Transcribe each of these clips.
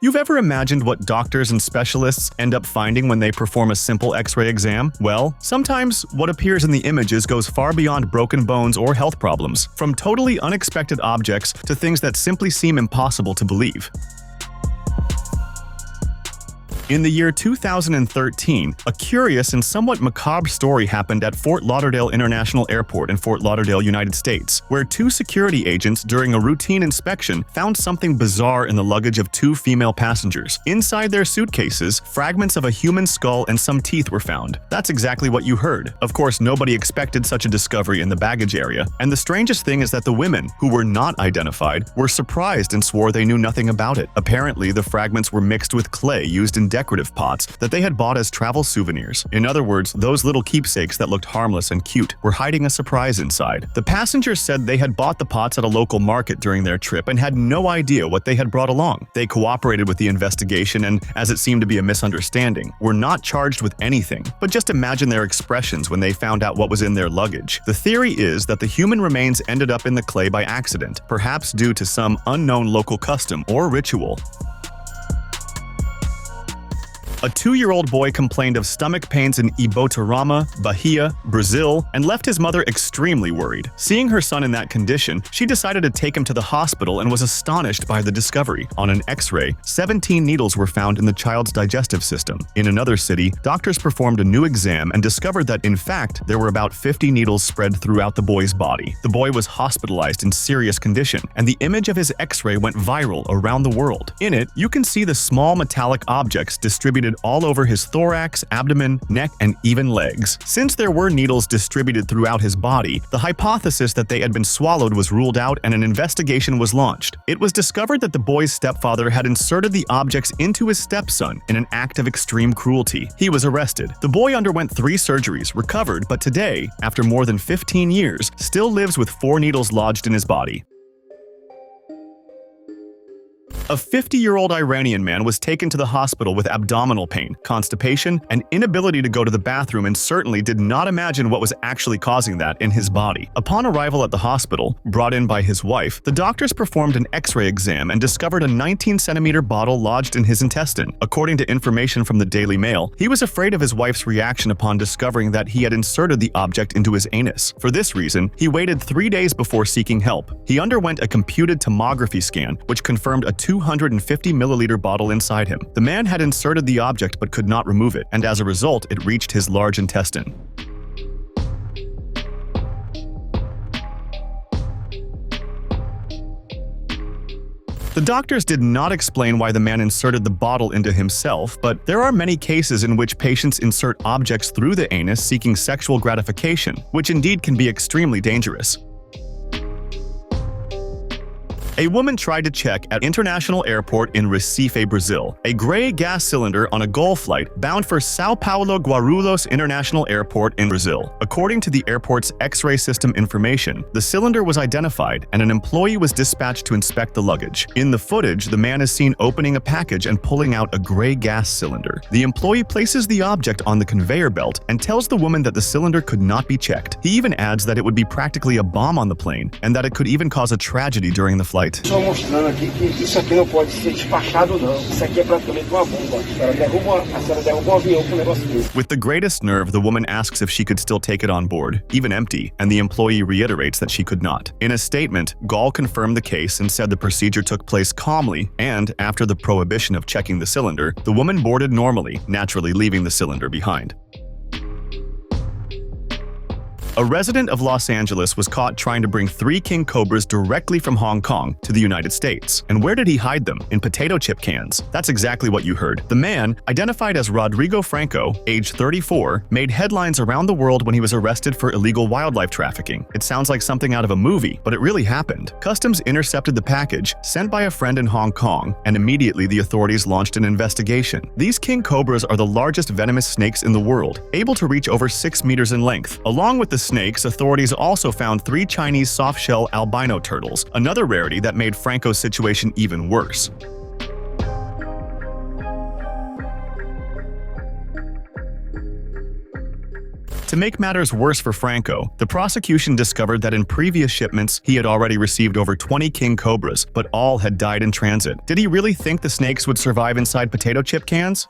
You've ever imagined what doctors and specialists end up finding when they perform a simple X-ray exam? Well, sometimes what appears in the images goes far beyond broken bones or health problems, from totally unexpected objects to things that simply seem impossible to believe. In the year 2013, a curious and somewhat macabre story happened at Fort Lauderdale International Airport in Fort Lauderdale, United States, where two security agents during a routine inspection found something bizarre in the luggage of two female passengers. Inside their suitcases, fragments of a human skull and some teeth were found. That's exactly what you heard. Of course, nobody expected such a discovery in the baggage area, and the strangest thing is that the women, who were not identified, were surprised and swore they knew nothing about it. Apparently, the fragments were mixed with clay used in decorative pots that they had bought as travel souvenirs. In other words, those little keepsakes that looked harmless and cute were hiding a surprise inside. The passengers said they had bought the pots at a local market during their trip and had no idea what they had brought along. They cooperated with the investigation and, as it seemed to be a misunderstanding, were not charged with anything. But just imagine their expressions when they found out what was in their luggage. The theory is that the human remains ended up in the clay by accident, perhaps due to some unknown local custom or ritual. A 2-year-old boy complained of stomach pains in Ibotorama, Bahia, Brazil, and left his mother extremely worried. Seeing her son in that condition, she decided to take him to the hospital and was astonished by the discovery. On an X-ray, 17 needles were found in the child's digestive system. In another city, doctors performed a new exam and discovered that, in fact, there were about 50 needles spread throughout the boy's body. The boy was hospitalized in serious condition, and the image of his X-ray went viral around the world. In it, you can see the small metallic objects distributed all over his thorax, abdomen, neck, and even legs. Since there were needles distributed throughout his body, the hypothesis that they had been swallowed was ruled out and an investigation was launched. It was discovered that the boy's stepfather had inserted the objects into his stepson in an act of extreme cruelty. He was arrested. The boy underwent 3 surgeries, recovered, but today, after more than 15 years, still lives with 4 needles lodged in his body. A 50-year-old Iranian man was taken to the hospital with abdominal pain, constipation, and inability to go to the bathroom, and certainly did not imagine what was actually causing that in his body. Upon arrival at the hospital, brought in by his wife, the doctors performed an X-ray exam and discovered a 19-centimeter bottle lodged in his intestine. According to information from the Daily Mail, he was afraid of his wife's reaction upon discovering that he had inserted the object into his anus. For this reason, he waited 3 days before seeking help. He underwent a computed tomography scan, which confirmed a 250-milliliter bottle inside him. The man had inserted the object but could not remove it, and as a result, it reached his large intestine. The doctors did not explain why the man inserted the bottle into himself, but there are many cases in which patients insert objects through the anus seeking sexual gratification, which indeed can be extremely dangerous. A woman tried to check at International Airport in Recife, Brazil, a gray gas cylinder on a Gol flight bound for São Paulo Guarulhos International Airport in Brazil. According to the airport's X-ray system information, the cylinder was identified and an employee was dispatched to inspect the luggage. In the footage, the man is seen opening a package and pulling out a gray gas cylinder. The employee places the object on the conveyor belt and tells the woman that the cylinder could not be checked. He even adds that it would be practically a bomb on the plane and that it could even cause a tragedy during the flight. Estou mostrando aqui que isso aqui não pode ser despachado não. Isso aqui é praticamente uma bomba. A senhora derruba um avião com um negócio desse. With the greatest nerve, the woman asks if she could still take it on board, even empty, and the employee reiterates that she could not. In a statement, Gol confirmed the case and said the procedure took place calmly, and after the prohibition of checking the cylinder, the woman boarded normally, naturally leaving the cylinder behind. A resident of Los Angeles was caught trying to bring 3 king cobras directly from Hong Kong to the United States. And where did he hide them? In potato chip cans. That's exactly what you heard. The man, identified as Rodrigo Franco, age 34, made headlines around the world when he was arrested for illegal wildlife trafficking. It sounds like something out of a movie, but it really happened. Customs intercepted the package, sent by a friend in Hong Kong, and immediately the authorities launched an investigation. These king cobras are the largest venomous snakes in the world, able to reach over 6 meters in length. Along with the snakes, authorities also found 3 Chinese soft-shell albino turtles, another rarity that made Franco's situation even worse. To make matters worse for Franco, the prosecution discovered that in previous shipments, he had already received over 20 king cobras, but all had died in transit. Did he really think the snakes would survive inside potato chip cans?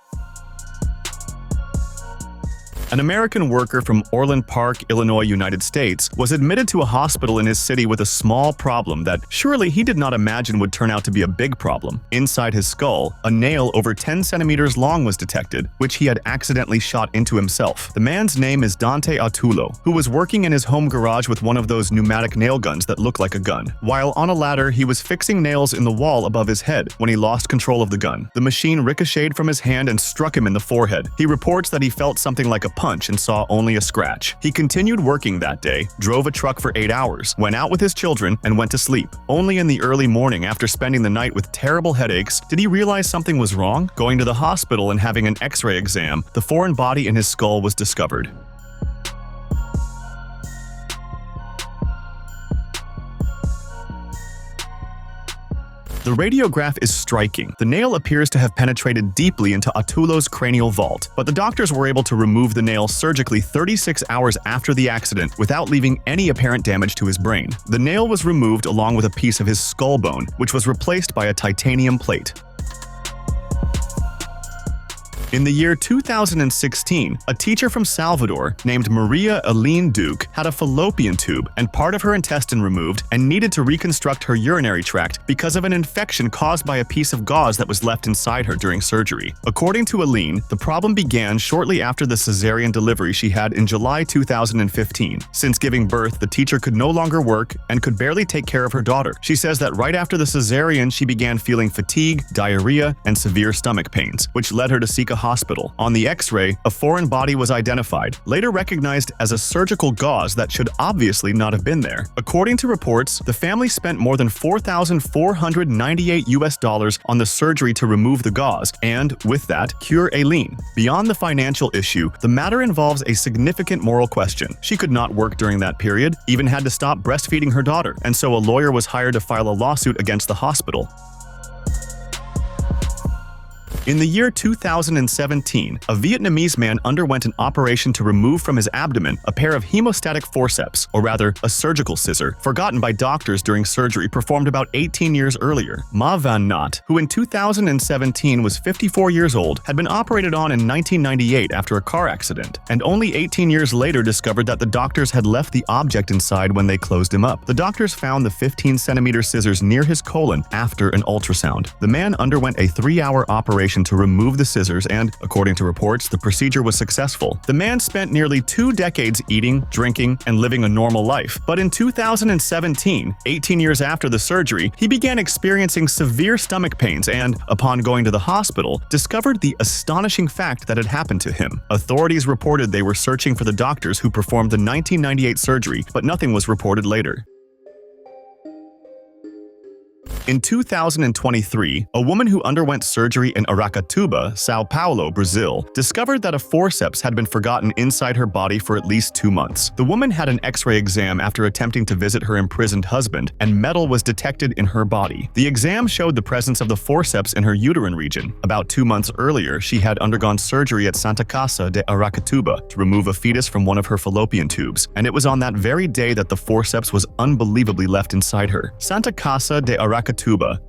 An American worker from Orland Park, Illinois, United States, was admitted to a hospital in his city with a small problem that surely he did not imagine would turn out to be a big problem. Inside his skull, a nail over 10 centimeters long was detected, which he had accidentally shot into himself. The man's name is Dante Artullo, who was working in his home garage with one of those pneumatic nail guns that look like a gun. While on a ladder, he was fixing nails in the wall above his head when he lost control of the gun. The machine ricocheted from his hand and struck him in the forehead. He reports that he felt something like a punch and saw only a scratch. He continued working that day, drove a truck for 8 hours, went out with his children, and went to sleep. Only in the early morning, after spending the night with terrible headaches, did he realize something was wrong. Going to the hospital and having an X-ray exam, the foreign body in his skull was discovered. The radiograph is striking. The nail appears to have penetrated deeply into Artullo's cranial vault, but the doctors were able to remove the nail surgically 36 hours after the accident without leaving any apparent damage to his brain. The nail was removed along with a piece of his skull bone, which was replaced by a titanium plate. In the year 2016, a teacher from Salvador named Maria Aline Duke had a fallopian tube and part of her intestine removed and needed to reconstruct her urinary tract because of an infection caused by a piece of gauze that was left inside her during surgery. According to Aline, the problem began shortly after the cesarean delivery she had in July 2015. Since giving birth, the teacher could no longer work and could barely take care of her daughter. She says that right after the cesarean, she began feeling fatigue, diarrhea, and severe stomach pains, which led her to seek a hospital. On the X-ray, a foreign body was identified, later recognized as a surgical gauze that should obviously not have been there. According to reports, the family spent more than $4,498 on the surgery to remove the gauze and, with that, cure Aileen. Beyond the financial issue, the matter involves a significant moral question. She could not work during that period, even had to stop breastfeeding her daughter, and so a lawyer was hired to file a lawsuit against the hospital. In the year 2017, a Vietnamese man underwent an operation to remove from his abdomen a pair of hemostatic forceps, or rather, a surgical scissor, forgotten by doctors during surgery performed about 18 years earlier. Ma Van Not, who in 2017 was 54 years old, had been operated on in 1998 after a car accident, and only 18 years later discovered that the doctors had left the object inside when they closed him up. The doctors found the 15-centimeter scissors near his colon after an ultrasound. The man underwent a 3-hour operation to remove the scissors and, according to reports, the procedure was successful. The man spent nearly 2 decades eating, drinking, and living a normal life. But in 2017, 18 years after the surgery, he began experiencing severe stomach pains and, upon going to the hospital, discovered the astonishing fact that had happened to him. Authorities reported they were searching for the doctors who performed the 1998 surgery, but nothing was reported later. In 2023, a woman who underwent surgery in Aracatuba, Sao Paulo, Brazil, discovered that a forceps had been forgotten inside her body for at least 2 months. The woman had an X-ray exam after attempting to visit her imprisoned husband, and metal was detected in her body. The exam showed the presence of the forceps in her uterine region. About 2 months earlier, she had undergone surgery at Santa Casa de Aracatuba to remove a fetus from one of her fallopian tubes, and it was on that very day that the forceps was unbelievably left inside her. Santa Casa de Aracatuba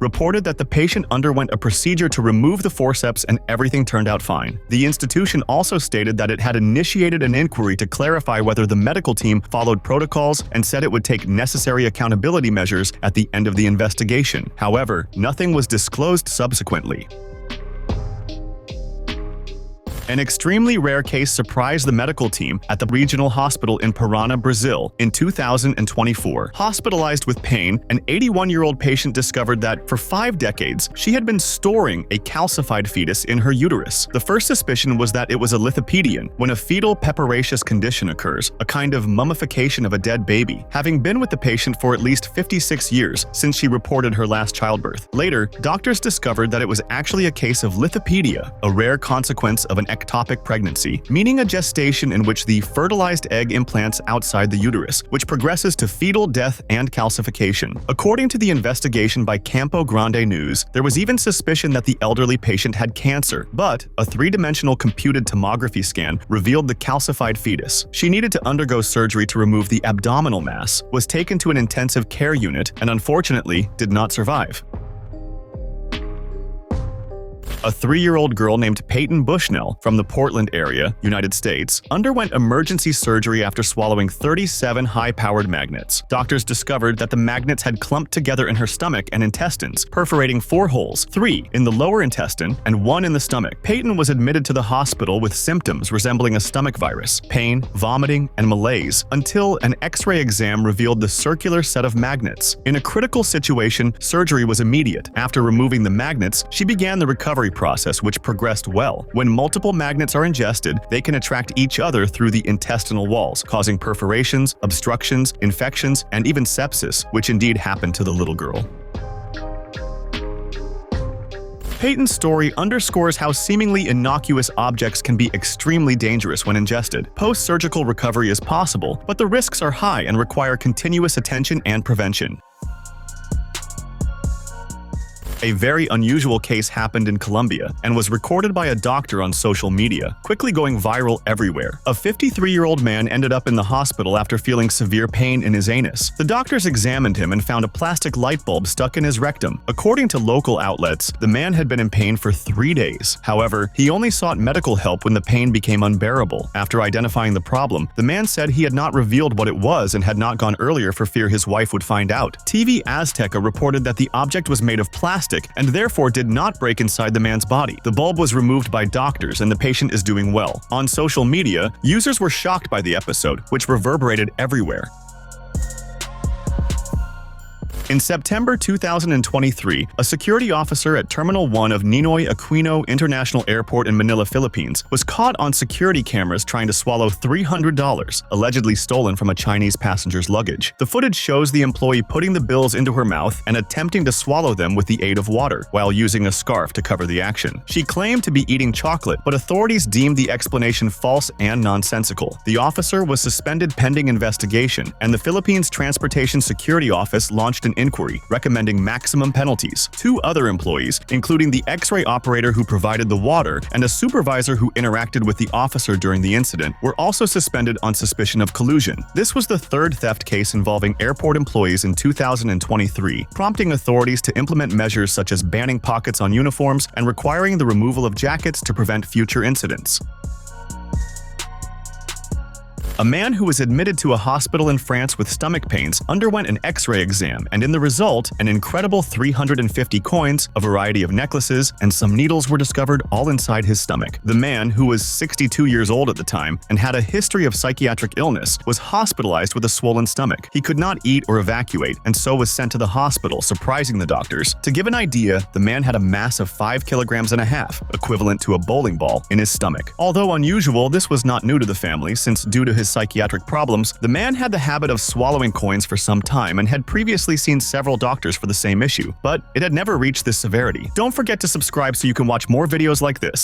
reported that the patient underwent a procedure to remove the forceps and everything turned out fine. The institution also stated that it had initiated an inquiry to clarify whether the medical team followed protocols and said it would take necessary accountability measures at the end of the investigation. However, nothing was disclosed subsequently. An extremely rare case surprised the medical team at the regional hospital in Parana, Brazil in 2024. Hospitalized with pain, an 81-year-old patient discovered that for 5 decades, she had been storing a calcified fetus in her uterus. The first suspicion was that it was a lithopedion, when a fetal peparaceous condition occurs, a kind of mummification of a dead baby, having been with the patient for at least 56 years since she reported her last childbirth. Later, doctors discovered that it was actually a case of lithopedia, a rare consequence of an ectopic pregnancy, meaning a gestation in which the fertilized egg implants outside the uterus, which progresses to fetal death and calcification. According to the investigation by Campo Grande News, there was even suspicion that the elderly patient had cancer, but a three-dimensional computed tomography scan revealed the calcified fetus. She needed to undergo surgery to remove the abdominal mass, was taken to an intensive care unit, and unfortunately did not survive. A 3-year-old girl named Peyton Bushnell from the Portland area, United States, underwent emergency surgery after swallowing 37 high-powered magnets. Doctors discovered that the magnets had clumped together in her stomach and intestines, perforating 4 holes, 3 in the lower intestine and 1 in the stomach. Peyton was admitted to the hospital with symptoms resembling a stomach virus, pain, vomiting, and malaise, until an X-ray exam revealed the circular set of magnets. In a critical situation, surgery was immediate. After removing the magnets, she began the recovery process, which progressed well. When multiple magnets are ingested, they can attract each other through the intestinal walls, causing perforations, obstructions, infections, and even sepsis, which indeed happened to the little girl. Peyton's story underscores how seemingly innocuous objects can be extremely dangerous when ingested. Post-surgical recovery is possible, but the risks are high and require continuous attention and prevention. A very unusual case happened in Colombia and was recorded by a doctor on social media, quickly going viral everywhere. A 53-year-old man ended up in the hospital after feeling severe pain in his anus. The doctors examined him and found a plastic light bulb stuck in his rectum. According to local outlets, the man had been in pain for 3 days. However, he only sought medical help when the pain became unbearable. After identifying the problem, the man said he had not revealed what it was and had not gone earlier for fear his wife would find out. TV Azteca reported that the object was made of plastic and therefore did not break inside the man's body. The bulb was removed by doctors and the patient is doing well. On social media, users were shocked by the episode, which reverberated everywhere. In September 2023, a security officer at Terminal 1 of Ninoy Aquino International Airport in Manila, Philippines, was caught on security cameras trying to swallow $300, allegedly stolen from a Chinese passenger's luggage. The footage shows the employee putting the bills into her mouth and attempting to swallow them with the aid of water, while using a scarf to cover the action. She claimed to be eating chocolate, but authorities deemed the explanation false and nonsensical. The officer was suspended pending investigation, and the Philippines Transportation Security Office launched an inquiry, recommending maximum penalties. 2 other employees, including the X-ray operator who provided the water and a supervisor who interacted with the officer during the incident, were also suspended on suspicion of collusion. This was the 3rd theft case involving airport employees in 2023, prompting authorities to implement measures such as banning pockets on uniforms and requiring the removal of jackets to prevent future incidents. A man who was admitted to a hospital in France with stomach pains underwent an X-ray exam, and in the result, an incredible 350 coins, a variety of necklaces, and some needles were discovered all inside his stomach. The man, who was 62 years old at the time and had a history of psychiatric illness, was hospitalized with a swollen stomach. He could not eat or evacuate, and so was sent to the hospital, surprising the doctors. To give an idea, the man had a mass of 5.5 kilograms, equivalent to a bowling ball, in his stomach. Although unusual, this was not new to the family, since due to his psychiatric problems, the man had the habit of swallowing coins for some time and had previously seen several doctors for the same issue, but it had never reached this severity. Don't forget to subscribe so you can watch more videos like this.